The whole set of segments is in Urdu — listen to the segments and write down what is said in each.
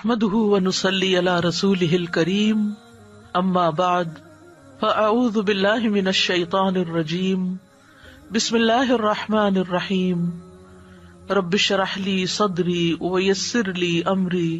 نحمده ونصلي على رسوله الكريم اما بعد فاعوذ بالله من الشيطان الرجيم بسم الله الرحمن الرحيم رب اشرح لي صدري ويسر لي امري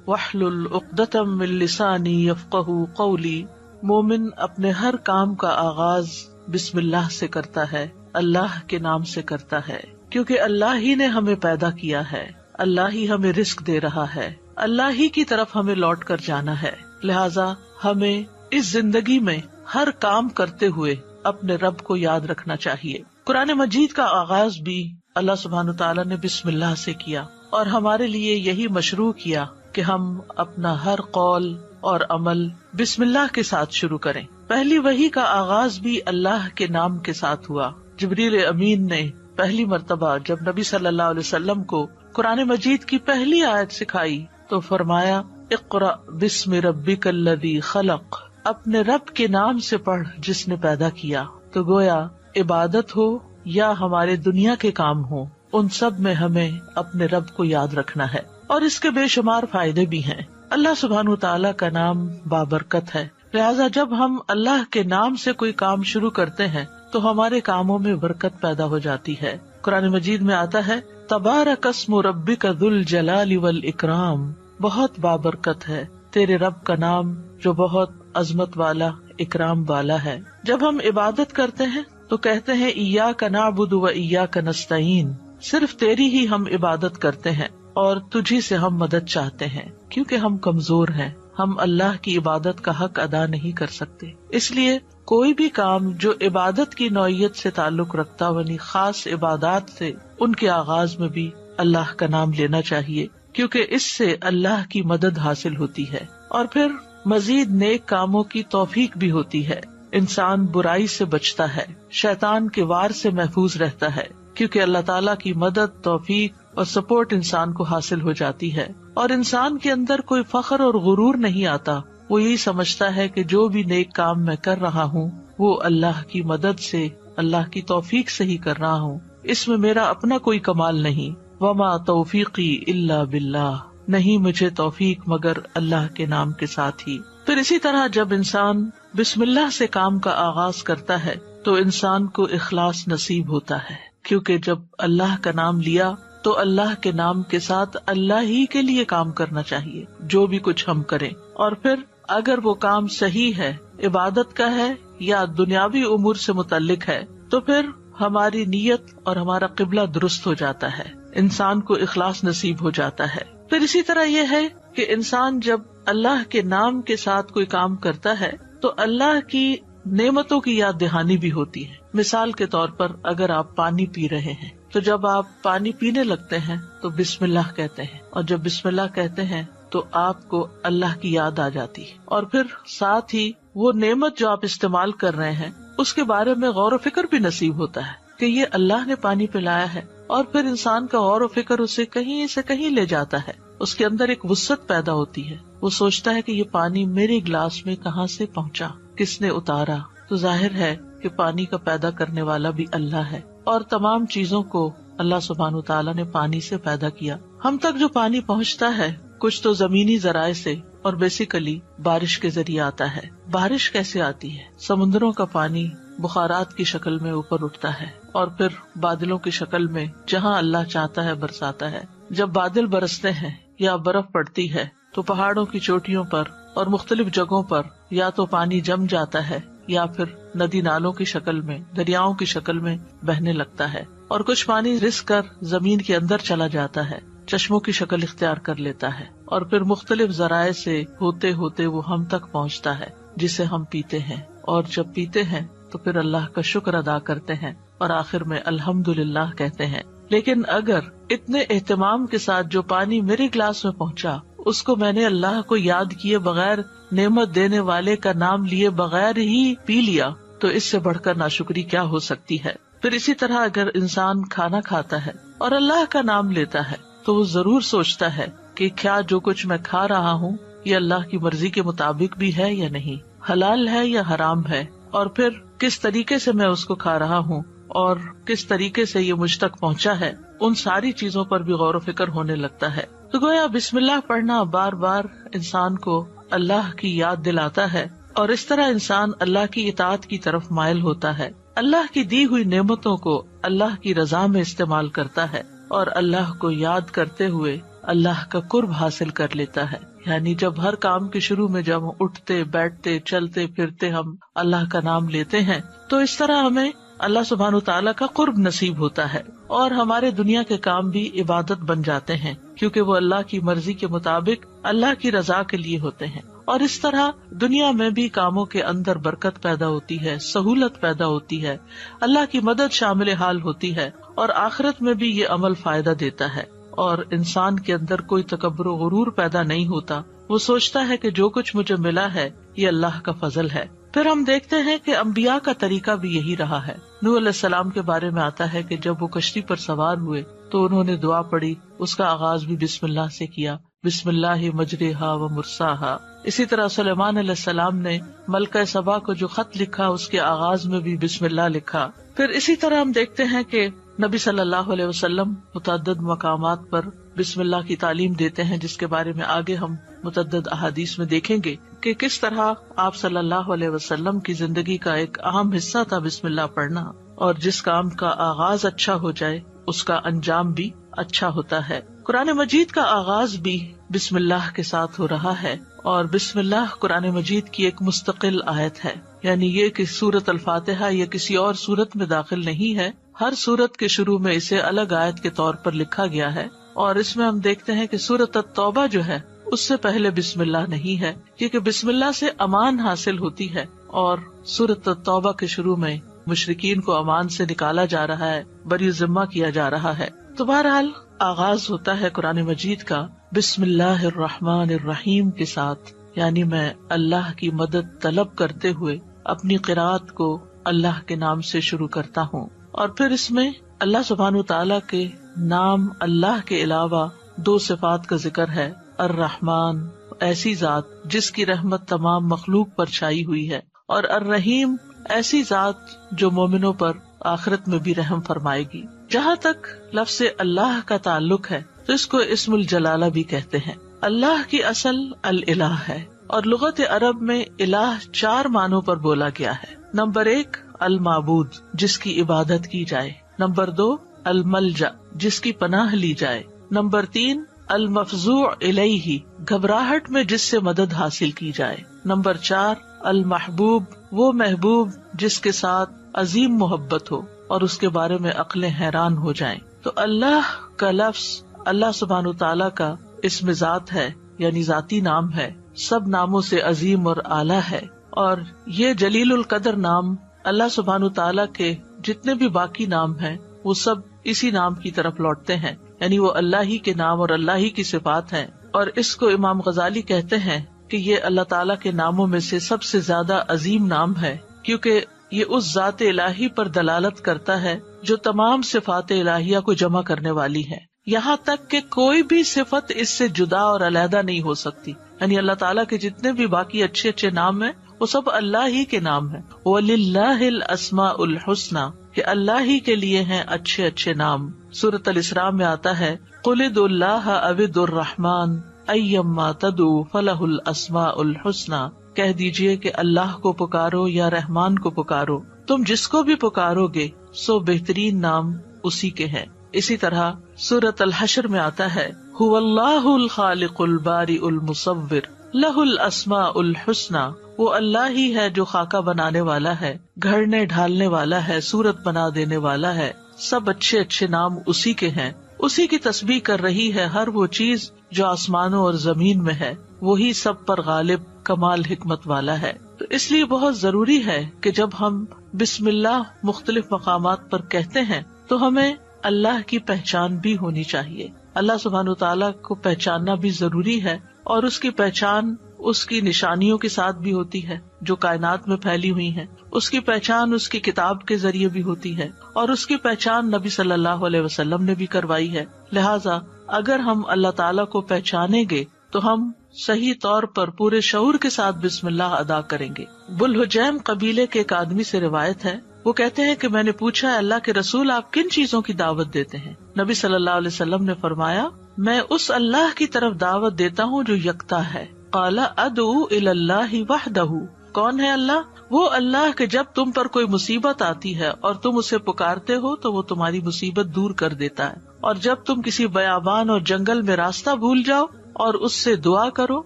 واحلل عقدة من لساني يفقهوا قولي۔ مومن اپنے ہر کام کا آغاز بسم اللہ سے کرتا ہے، اللہ کے نام سے کرتا ہے، کیونکہ اللہ ہی نے ہمیں پیدا کیا ہے، اللہ ہی ہمیں رزق دے رہا ہے، اللہ ہی کی طرف ہمیں لوٹ کر جانا ہے، لہٰذا ہمیں اس زندگی میں ہر کام کرتے ہوئے اپنے رب کو یاد رکھنا چاہیے۔ قرآن مجید کا آغاز بھی اللہ سبحانہ تعالیٰ نے بسم اللہ سے کیا، اور ہمارے لیے یہی مشروع کیا کہ ہم اپنا ہر قول اور عمل بسم اللہ کے ساتھ شروع کریں۔ پہلی وحی کا آغاز بھی اللہ کے نام کے ساتھ ہوا۔ جبریل امین نے پہلی مرتبہ جب نبی صلی اللہ علیہ وسلم کو قرآن مجید کی پہلی آیت سکھائی تو فرمایا اقرأ بسم ربک الذی خلق، اپنے رب کے نام سے پڑھ جس نے پیدا کیا۔ تو گویا عبادت ہو یا ہمارے دنیا کے کام ہو، ان سب میں ہمیں اپنے رب کو یاد رکھنا ہے، اور اس کے بے شمار فائدے بھی ہیں۔ اللہ سبحانہ تعالیٰ کا نام بابرکت ہے، لہٰذا جب ہم اللہ کے نام سے کوئی کام شروع کرتے ہیں تو ہمارے کاموں میں برکت پیدا ہو جاتی ہے۔ قرآن مجید میں آتا ہے تبارک اسم ربک ذو الجلال والاکرام، بہت بابرکت ہے تیرے رب کا نام جو بہت عظمت والا، اکرام والا ہے۔ جب ہم عبادت کرتے ہیں تو کہتے ہیں ایاک نعبد و ایاک نستعین، صرف تیری ہی ہم عبادت کرتے ہیں اور تجھی سے ہم مدد چاہتے ہیں، کیونکہ ہم کمزور ہیں، ہم اللہ کی عبادت کا حق ادا نہیں کر سکتے۔ اس لیے کوئی بھی کام جو عبادت کی نوعیت سے تعلق رکھتا یعنی خاص عبادات سے، ان کے آغاز میں بھی اللہ کا نام لینا چاہیے، کیونکہ اس سے اللہ کی مدد حاصل ہوتی ہے، اور پھر مزید نیک کاموں کی توفیق بھی ہوتی ہے۔ انسان برائی سے بچتا ہے، شیطان کے وار سے محفوظ رہتا ہے، کیونکہ اللہ تعالیٰ کی مدد، توفیق اور سپورٹ انسان کو حاصل ہو جاتی ہے، اور انسان کے اندر کوئی فخر اور غرور نہیں آتا۔ وہ یہی سمجھتا ہے کہ جو بھی نیک کام میں کر رہا ہوں وہ اللہ کی مدد سے، اللہ کی توفیق سے ہی کر رہا ہوں، اس میں میرا اپنا کوئی کمال نہیں۔ وما توفیقی الا باللہ، نہیں مجھے توفیق مگر اللہ کے نام کے ساتھ ہی۔ پھر اسی طرح جب انسان بسم اللہ سے کام کا آغاز کرتا ہے تو انسان کو اخلاص نصیب ہوتا ہے، کیونکہ جب اللہ کا نام لیا تو اللہ کے نام کے ساتھ اللہ ہی کے لیے کام کرنا چاہیے جو بھی کچھ ہم کریں، اور پھر اگر وہ کام صحیح ہے، عبادت کا ہے یا دنیاوی امور سے متعلق ہے، تو پھر ہماری نیت اور ہمارا قبلہ درست ہو جاتا ہے، انسان کو اخلاص نصیب ہو جاتا ہے۔ پھر اسی طرح یہ ہے کہ انسان جب اللہ کے نام کے ساتھ کوئی کام کرتا ہے تو اللہ کی نعمتوں کی یاد دہانی بھی ہوتی ہے۔ مثال کے طور پر اگر آپ پانی پی رہے ہیں تو جب آپ پانی پینے لگتے ہیں تو بسم اللہ کہتے ہیں، اور جب بسم اللہ کہتے ہیں تو آپ کو اللہ کی یاد آ جاتی ہے، اور پھر ساتھ ہی وہ نعمت جو آپ استعمال کر رہے ہیں اس کے بارے میں غور و فکر بھی نصیب ہوتا ہے کہ یہ اللہ نے پانی پلایا ہے، اور پھر انسان کا غور و فکر اسے کہیں سے کہیں لے جاتا ہے، اس کے اندر ایک وسعت پیدا ہوتی ہے، وہ سوچتا ہے کہ یہ پانی میرے گلاس میں کہاں سے پہنچا، کس نے اتارا۔ تو ظاہر ہے کہ پانی کا پیدا کرنے والا بھی اللہ ہے، اور تمام چیزوں کو اللہ سبحانہ تعالیٰ نے پانی سے پیدا کیا۔ ہم تک جو پانی پہنچتا ہے کچھ تو زمینی ذرائع سے اور بیسیکلی بارش کے ذریعے آتا ہے۔ بارش کیسے آتی ہے؟ سمندروں کا پانی بخارات کی شکل میں اوپر اٹھتا ہے اور پھر بادلوں کی شکل میں جہاں اللہ چاہتا ہے برساتا ہے۔ جب بادل برستے ہیں یا برف پڑتی ہے تو پہاڑوں کی چوٹیوں پر اور مختلف جگہوں پر یا تو پانی جم جاتا ہے یا پھر ندی نالوں کی شکل میں، دریاؤں کی شکل میں بہنے لگتا ہے، اور کچھ پانی رس کر زمین کے اندر چلا جاتا ہے، چشموں کی شکل اختیار کر لیتا ہے، اور پھر مختلف ذرائع سے ہوتے ہوتے وہ ہم تک پہنچتا ہے جسے ہم پیتے ہیں، اور جب پیتے ہیں تو پھر اللہ کا شکر ادا کرتے ہیں اور آخر میں الحمدللہ کہتے ہیں۔ لیکن اگر اتنے اہتمام کے ساتھ جو پانی میرے گلاس میں پہنچا اس کو میں نے اللہ کو یاد کیے بغیر، نعمت دینے والے کا نام لیے بغیر ہی پی لیا، تو اس سے بڑھ کر ناشکری کیا ہو سکتی ہے۔ پھر اسی طرح اگر انسان کھانا کھاتا ہے اور اللہ کا نام لیتا ہے تو وہ ضرور سوچتا ہے کہ کیا جو کچھ میں کھا رہا ہوں یہ اللہ کی مرضی کے مطابق بھی ہے یا نہیں، حلال ہے یا حرام ہے، اور پھر کس طریقے سے میں اس کو کھا رہا ہوں اور کس طریقے سے یہ مجھ تک پہنچا ہے، ان ساری چیزوں پر بھی غور و فکر ہونے لگتا ہے۔ تو گویا بسم اللہ پڑھنا بار بار انسان کو اللہ کی یاد دلاتا ہے، اور اس طرح انسان اللہ کی اطاعت کی طرف مائل ہوتا ہے، اللہ کی دی ہوئی نعمتوں کو اللہ کی رضا میں استعمال کرتا ہے، اور اللہ کو یاد کرتے ہوئے اللہ کا قرب حاصل کر لیتا ہے۔ یعنی جب ہر کام کے شروع میں جب اٹھتے بیٹھتے چلتے پھرتے ہم اللہ کا نام لیتے ہیں تو اس طرح ہمیں اللہ سبحانہ تعالیٰ کا قرب نصیب ہوتا ہے، اور ہمارے دنیا کے کام بھی عبادت بن جاتے ہیں، کیونکہ وہ اللہ کی مرضی کے مطابق اللہ کی رضا کے لیے ہوتے ہیں۔ اور اس طرح دنیا میں بھی کاموں کے اندر برکت پیدا ہوتی ہے، سہولت پیدا ہوتی ہے، اللہ کی مدد شامل حال ہوتی ہے، اور آخرت میں بھی یہ عمل فائدہ دیتا ہے، اور انسان کے اندر کوئی تکبر و غرور پیدا نہیں ہوتا۔ وہ سوچتا ہے کہ جو کچھ مجھے ملا ہے یہ اللہ کا فضل ہے۔ پھر ہم دیکھتے ہیں کہ انبیاء کا طریقہ بھی یہی رہا ہے۔ نوح علیہ السلام کے بارے میں آتا ہے کہ جب وہ کشتی پر سوار ہوئے تو انہوں نے دعا پڑھی، اس کا آغاز بھی بسم اللہ سے کیا، بسم اللہ مجریہا و مرساہا۔ اسی طرح سلیمان علیہ السلام نے ملکہ سبا کو جو خط لکھا اس کے آغاز میں بھی بسم اللہ لکھا۔ پھر اسی طرح ہم دیکھتے ہیں کہ نبی صلی اللہ علیہ وسلم متعدد مقامات پر بسم اللہ کی تعلیم دیتے ہیں، جس کے بارے میں آگے ہم متعدد احادیث میں دیکھیں گے کہ کس طرح آپ صلی اللہ علیہ وسلم کی زندگی کا ایک اہم حصہ تھا بسم اللہ پڑھنا، اور جس کام کا آغاز اچھا ہو جائے اس کا انجام بھی اچھا ہوتا ہے۔ قرآن مجید کا آغاز بھی بسم اللہ کے ساتھ ہو رہا ہے، اور بسم اللہ قرآن مجید کی ایک مستقل آیت ہے، یعنی یہ کہ سورۃ الفاتحہ یہ کسی اور سورت میں داخل نہیں ہے، ہر سورت کے شروع میں اسے الگ آیت کے طور پر لکھا گیا ہے۔ اور اس میں ہم دیکھتے ہیں کہ سورۃ التوبہ جو ہے اس سے پہلے بسم اللہ نہیں ہے، کیونکہ بسم اللہ سے امان حاصل ہوتی ہے، اور سورۃ التوبہ کے شروع میں مشرکین کو امان سے نکالا جا رہا ہے، بری ذمہ کیا جا رہا ہے۔ تو بہرحال آغاز ہوتا ہے قرآن مجید کا بسم اللہ الرحمن الرحیم کے ساتھ، یعنی میں اللہ کی مدد طلب کرتے ہوئے اپنی قرات کو اللہ کے نام سے شروع کرتا ہوں۔ اور پھر اس میں اللہ سبحانہ تعالیٰ کے نام اللہ کے علاوہ دو صفات کا ذکر ہے۔ الرحمن ایسی ذات جس کی رحمت تمام مخلوق پر چھائی ہوئی ہے، اور الرحیم ایسی ذات جو مومنوں پر آخرت میں بھی رحم فرمائے گی۔ جہاں تک لفظ اللہ کا تعلق ہے تو اس کو اسم الجلالہ بھی کہتے ہیں۔ اللہ کی اصل الالہ ہے، اور لغت عرب میں الہ 4 معنوں پر بولا گیا ہے۔ نمبر 1 المعبود جس کی عبادت کی جائے، نمبر 2 الملجا جس کی پناہ لی جائے، نمبر 3 المفزوع الیہ گھبراہٹ میں جس سے مدد حاصل کی جائے، نمبر 4 المحبوب وہ محبوب جس کے ساتھ عظیم محبت ہو اور اس کے بارے میں عقلیں حیران ہو جائیں۔ تو اللہ کا لفظ اللہ سبحانہ تعالیٰ کا اسم ذات ہے، یعنی ذاتی نام ہے، سب ناموں سے عظیم اور اعلیٰ ہے، اور یہ جلیل القدر نام اللہ سبحانہ تعالیٰ کے جتنے بھی باقی نام ہیں وہ سب اسی نام کی طرف لوٹتے ہیں، یعنی وہ اللہ ہی کے نام اور اللہ ہی کی صفات ہیں۔ اور اس کو امام غزالی کہتے ہیں کہ یہ اللہ تعالیٰ کے ناموں میں سے سب سے زیادہ عظیم نام ہے، کیونکہ یہ اس ذات الہی پر دلالت کرتا ہے جو تمام صفات الہیہ کو جمع کرنے والی ہے، یہاں تک کہ کوئی بھی صفت اس سے جدا اور علیحدہ نہیں ہو سکتی۔ یعنی اللہ تعالیٰ کے جتنے بھی باقی اچھے اچھے نام ہیں وہ سب اللہ ہی کے نام ہیں۔ وَلِلَّهِ الْأَسْمَاءُ الْحُسْنَى کہ اللہ ہی کے لیے ہیں اچھے اچھے نام۔ سورۃ الاسراء میں آتا ہے قُلِ ادْعُوا اللَّهَ أَوِ ادْعُوا الرَّحْمَٰنَ أَيَّمَّا تَدْعُوا فَلَهُ الْأَسْمَاءُ الْحُسْنَى کہہ دیجئے کہ اللہ کو پکارو یا رحمان کو پکارو، تم جس کو بھی پکارو گے سو بہترین نام اسی کے ہیں۔ اسی طرح سورۃ الحشر میں آتا ہے هُوَ اللَّهُ الْخَالِقُ الْبَارِئُ الْمُصَوِّرُ لَهُ الْأَسْمَاءُ الْحُسْنَى وہ اللہ ہی ہے جو خاکہ بنانے والا ہے، گھڑنے ڈھالنے والا ہے، صورت بنا دینے والا ہے، سب اچھے اچھے نام اسی کے ہیں۔ اسی کی تسبیح کر رہی ہے ہر وہ چیز جو آسمانوں اور زمین میں ہے، وہی سب پر غالب کمال حکمت والا ہے۔ تو اس لیے بہت ضروری ہے کہ جب ہم بسم اللہ مختلف مقامات پر کہتے ہیں تو ہمیں اللہ کی پہچان بھی ہونی چاہیے۔ اللہ سبحانہ تعالیٰ کو پہچاننا بھی ضروری ہے، اور اس کی پہچان اس کی نشانیوں کے ساتھ بھی ہوتی ہے جو کائنات میں پھیلی ہوئی ہیں، اس کی پہچان اس کی کتاب کے ذریعے بھی ہوتی ہے، اور اس کی پہچان نبی صلی اللہ علیہ وسلم نے بھی کروائی ہے۔ لہٰذا اگر ہم اللہ تعالیٰ کو پہچانیں گے تو ہم صحیح طور پر پورے شعور کے ساتھ بسم اللہ ادا کریں گے۔ بلحجیم قبیلے کے ایک آدمی سے روایت ہے، وہ کہتے ہیں کہ میں نے پوچھا اللہ کے رسول آپ کن چیزوں کی دعوت دیتے ہیں؟ نبی صلی اللہ علیہ وسلم نے فرمایا میں اس اللہ کی طرف دعوت دیتا ہوں جو یکتا ہے. قال ادعو الی اللہ وحدہ. کون ہے اللہ؟ وہ اللہ کہ جب تم پر کوئی مصیبت آتی ہے اور تم اسے پکارتے ہو تو وہ تمہاری مصیبت دور کر دیتا ہے، اور جب تم کسی بیابان اور جنگل میں راستہ بھول جاؤ اور اس سے دعا کرو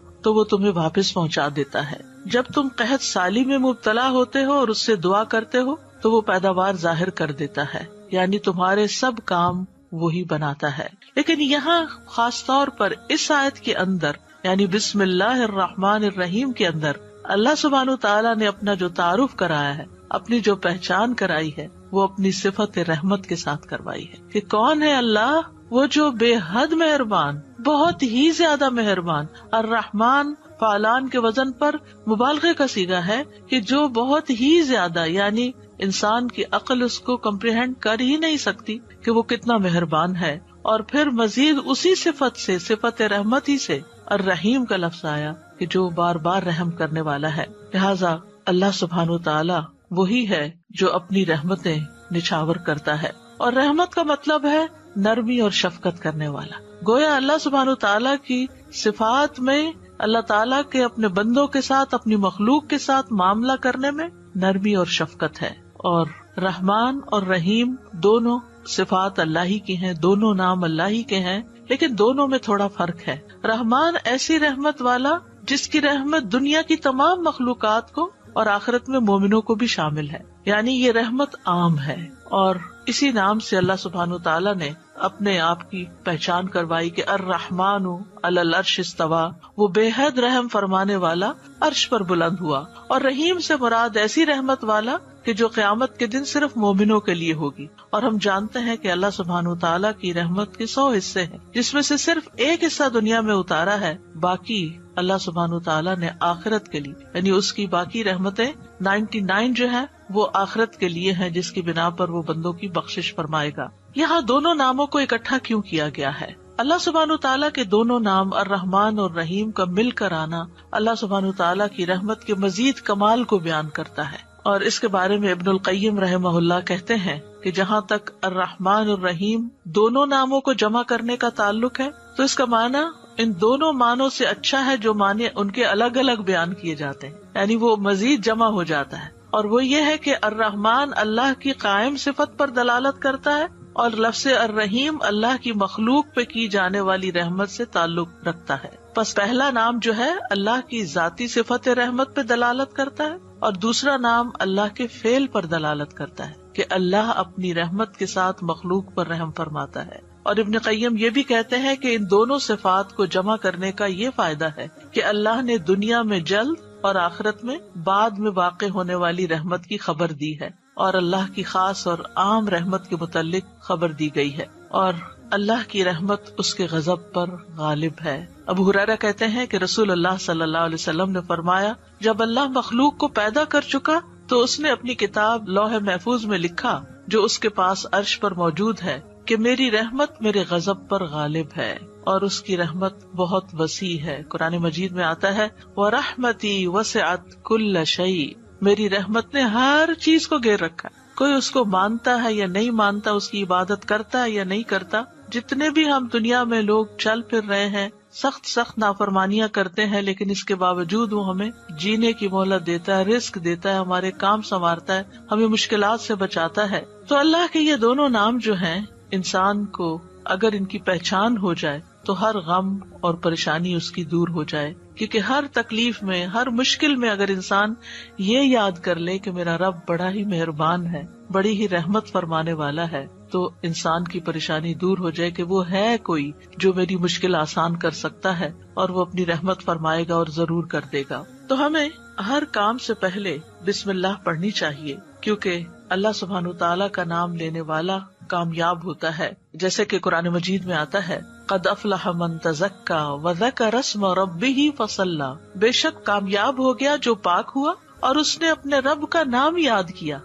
تو وہ تمہیں واپس پہنچا دیتا ہے. جب تم قحط سالی میں مبتلا ہوتے ہو اور اس سے دعا کرتے ہو تو وہ پیداوار ظاہر کر دیتا ہے، یعنی تمہارے سب کام وہی بناتا ہے. لیکن یہاں خاص طور پر اس آیت کے اندر یعنی بسم اللہ الرحمن الرحیم کے اندر اللہ سبحانہ تعالیٰ نے اپنا جو تعارف کرایا ہے، اپنی جو پہچان کرائی ہے، وہ اپنی صفت رحمت کے ساتھ کروائی ہے کہ کون ہے اللہ؟ وہ جو بے حد مہربان، بہت ہی زیادہ مہربان. الرحمن فعلان کے وزن پر مبالغے کا صیغہ ہے کہ جو بہت ہی زیادہ، یعنی انسان کی عقل اس کو کمپریہنڈ کر ہی نہیں سکتی کہ وہ کتنا مہربان ہے. اور پھر مزید اسی صفت سے، صفت رحمت ہی سے الرحیم کا لفظ آیا کہ جو بار بار رحم کرنے والا ہے. لہٰذا اللہ سبحانہ تعالیٰ وہی ہے جو اپنی رحمتیں نچھاور کرتا ہے، اور رحمت کا مطلب ہے نرمی اور شفقت کرنے والا. گویا اللہ سبحانہ تعالیٰ کی صفات میں اللہ تعالیٰ کے اپنے بندوں کے ساتھ، اپنی مخلوق کے ساتھ معاملہ کرنے میں نرمی اور شفقت ہے. اور رحمان اور رحیم دونوں صفات اللہ ہی کی ہیں، دونوں نام اللہ ہی کے ہیں، لیکن دونوں میں تھوڑا فرق ہے. رحمان ایسی رحمت والا جس کی رحمت دنیا کی تمام مخلوقات کو اور آخرت میں مومنوں کو بھی شامل ہے، یعنی یہ رحمت عام ہے. اور اسی نام سے اللہ سبحانہ تعالیٰ نے اپنے آپ کی پہچان کروائی کہ الرحمن علی العرش استویٰ، وہ بے حد رحم فرمانے والا عرش پر بلند ہوا. اور رحیم سے مراد ایسی رحمت والا کہ جو قیامت کے دن صرف مومنوں کے لیے ہوگی. اور ہم جانتے ہیں کہ اللہ سبحانہ تعالیٰ کی رحمت کے 100 حصے ہیں، جس میں سے صرف ایک حصہ دنیا میں اتارا ہے، باقی اللہ سبحانہ تعالیٰ نے آخرت کے لیے، یعنی اس کی باقی رحمتیں 99 جو ہے وہ آخرت کے لیے ہیں، جس کی بنا پر وہ بندوں کی بخشش فرمائے گا. یہاں دونوں ناموں کو اکٹھا کیوں کیا گیا ہے؟ اللہ سبحانہ تعالیٰ کے دونوں نام الرحمن اور رحیم کا مل کر آنا اللہ سبحانہ تعالیٰ کی رحمت کے مزید کمال کو بیان کرتا ہے. اور اس کے بارے میں ابن القیم رحمہ اللہ کہتے ہیں کہ جہاں تک الرحمن اور رحیم دونوں ناموں کو جمع کرنے کا تعلق ہے تو اس کا معنی ان دونوں معنوں سے اچھا ہے جو معنی ان کے الگ الگ بیان کیے جاتے ہیں، یعنی وہ مزید جمع ہو جاتا ہے. اور وہ یہ ہے کہ الرحمن اللہ کی قائم صفت پر دلالت کرتا ہے اور لفظ الرحیم اللہ کی مخلوق پہ کی جانے والی رحمت سے تعلق رکھتا ہے. پس پہلا نام جو ہے اللہ کی ذاتی صفت رحمت پہ دلالت کرتا ہے، اور دوسرا نام اللہ کے فعل پر دلالت کرتا ہے کہ اللہ اپنی رحمت کے ساتھ مخلوق پر رحم فرماتا ہے. اور ابن قیم یہ بھی کہتے ہیں کہ ان دونوں صفات کو جمع کرنے کا یہ فائدہ ہے کہ اللہ نے دنیا میں جلد اور آخرت میں بعد میں واقع ہونے والی رحمت کی خبر دی ہے، اور اللہ کی خاص اور عام رحمت کے متعلق خبر دی گئی ہے، اور اللہ کی رحمت اس کے غضب پر غالب ہے. ابو ہریرہ کہتے ہیں کہ رسول اللہ صلی اللہ علیہ وسلم نے فرمایا، جب اللہ مخلوق کو پیدا کر چکا تو اس نے اپنی کتاب لوح محفوظ میں لکھا جو اس کے پاس عرش پر موجود ہے کہ میری رحمت میرے غضب پر غالب ہے، اور اس کی رحمت بہت وسیع ہے. قرآن مجید میں آتا ہے وَرَحْمَتِي وَسِعَتْ كُلَّ شَيْءٍ، میری رحمت نے ہر چیز کو گھیر رکھا. کوئی اس کو مانتا ہے یا نہیں مانتا، اس کی عبادت کرتا ہے یا نہیں کرتا، جتنے بھی ہم دنیا میں لوگ چل پھر رہے ہیں، سخت نافرمانیاں کرتے ہیں، لیکن اس کے باوجود وہ ہمیں جینے کی مہلت دیتا ہے، رزق دیتا ہے، ہمارے کام سنوارتا ہے، ہمیں مشکلات سے بچاتا ہے. تو اللہ کے یہ دونوں نام جو ہیں، انسان کو اگر ان کی پہچان ہو جائے تو ہر غم اور پریشانی اس کی دور ہو جائے. کیونکہ ہر تکلیف میں، ہر مشکل میں اگر انسان یہ یاد کر لے کہ میرا رب بڑا ہی مہربان ہے، بڑی ہی رحمت فرمانے والا ہے، تو انسان کی پریشانی دور ہو جائے کہ وہ ہے کوئی جو میری مشکل آسان کر سکتا ہے، اور وہ اپنی رحمت فرمائے گا اور ضرور کر دے گا. تو ہمیں ہر کام سے پہلے بسم اللہ پڑھنی چاہیے، کیونکہ اللہ سبحانہ تعالیٰ کا نام لینے والا کامیاب ہوتا ہے. جیسے کہ قرآن مجید میں آتا ہے قد افلح من تزکا وذکر اسم ربہ فصلی، بے شک کامیاب ہو گیا جو پاک ہوا اور اس نے اپنے رب کا نام یاد کیا.